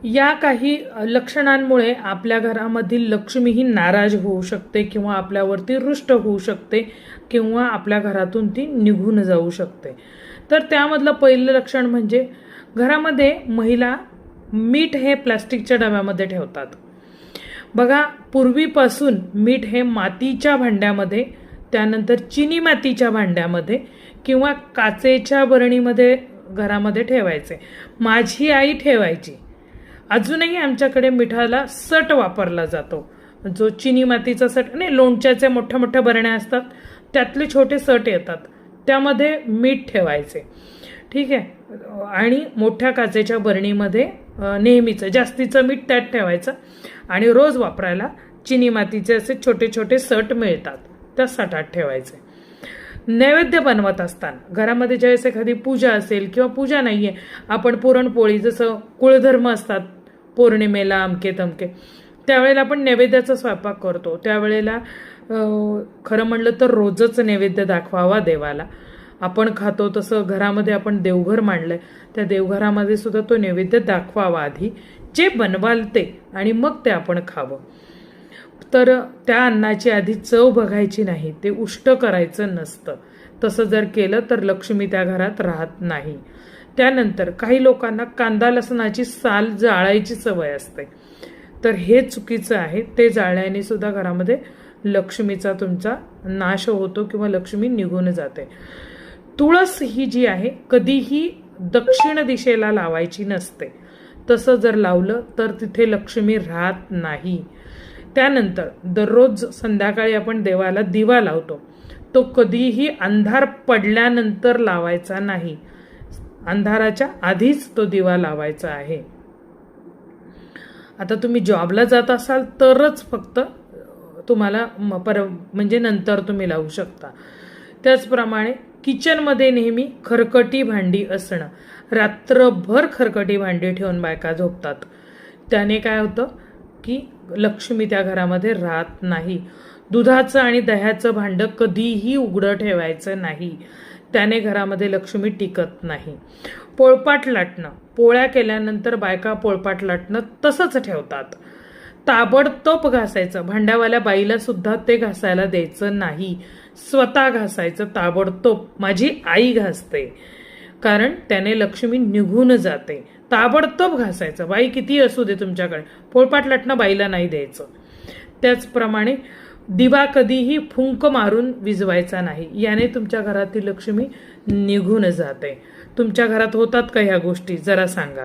या काही लक्षणांमुळे आपल्या घरामधील लक्ष्मी ही नाराज होऊ शकते किंवा आपल्यावरती रुष्ट होऊ शकते किंवा आपल्या घरातून ती निघून जाऊ शकते. तर त्यामधलं पहिलं लक्षण म्हणजे घरामध्ये महिला मीठ हे प्लास्टिकच्या डब्यामध्ये ठेवतात. बघा, पूर्वीपासून मीठ हे मातीच्या भांड्यामध्ये, त्यानंतर चिनी मातीच्या भांड्यामध्ये किंवा काचेच्या बरणीमध्ये घरामध्ये ठेवायचे. माझी आई ठेवायची. अजूनही आमच्याकडे मिठाला सट वापरला जातो, जो चिनी मातीचा सट नाही, लोणच्याचे मोठ्या मोठ्या बरण्या असतात त्यातले छोटे सट येतात, त्यामध्ये मीठ ठेवायचे. ठीक आहे. आणि मोठ्या काचेच्या बरणीमध्ये नेहमीचं जास्तीचं मीठ त्यात ठेवायचं आणि रोज वापरायला चिनी मातीचे असे छोटे छोटे सट मिळतात, त्या सटात ठेवायचे. नैवेद्य बनवत असताना घरामध्ये ज्यावेळेस एखादी पूजा असेल किंवा पूजा नाहीये, आपण पुरणपोळी, जसं कुळधर्म असतात पौर्णिमेला अमके तमके, त्यावेळेला आपण नैवेद्याचा स्वयंपाक करतो. त्यावेळेला खरं म्हणलं तर रोजच नैवेद्य दाखवावा देवाला. आपण खातो तसं घरामध्ये आपण देवघर मांडलंय, त्या देवघरामध्ये सुद्धा तो नैवेद्य दाखवावा आधी, जे बनवाल ते, आणि मग ते आपण खावं. तर त्या अन्नाची आधी चव बघायची नाही, ते उष्ट करायचं नसतं. तसं जर केलं तर लक्ष्मी त्या घरात राहत नाही. त्यानंतर काही लोकांना कांदा लसणाची साल जाळायची सवय असते, तर हे चुकीचं आहे. ते जाळल्याने सुद्धा घरामध्ये लक्ष्मीचा तुमचा नाश होतो किंवा लक्ष्मी निघून जाते. तुळस ही जी आहे कधीही दक्षिण दिशेला लावायची नसते. तसं जर लावलं तर तिथे लक्ष्मी राहत नाही. त्यानंतर दररोज संध्याकाळी आपण देवाला दिवा लावतो, तो कधीही अंधार पडल्यानंतर लावायचा नाही, अंधाराच्या आधीच तो दिवा लावायचा आहे. आता तुम्ही जॉबला जात असाल तरच फक्त तुम्हाला म्हणजे नंतर तुम्ही लावू शकता. त्याचप्रमाणे किचनमध्ये नेहमी खरकटी भांडी असणं. रात्रभर खरकटी भांडी ठेवून बायका झोपतात, त्याने काय होतं की लक्ष्मी त्या घरामध्ये राहत नाही. दुधाचं आणि दह्याचं भांडं कधीही उघडं ठेवायचं नाही, त्याने घरामध्ये लक्ष्मी टिकत नाही. पोळपाट लाटणं, पोळ्या केल्यानंतर बायका पोळपाट लाटणं तसंच ठेवतात. ताबडतोब घासायचं, भांड्यावाल्या बाईला सुद्धा ते घासायला द्यायचं नाही, स्वतः घासायचं ताबडतोब. माझी आई घासते, कारण त्याने लक्ष्मी निघून जाते. ताबडतोब घासायचं, बाई किती असू दे तुमच्याकडे. पोळपाट लाटणं बाईला नाही द्यायचं. त्याचप्रमाणे दिवा कधीही फुंक मारून विझवायचा नाही, याने तुमच्या घरातील लक्ष्मी निघून जाते. तुमच्या घरात होतात का ह्या गोष्टी, जरा सांगा.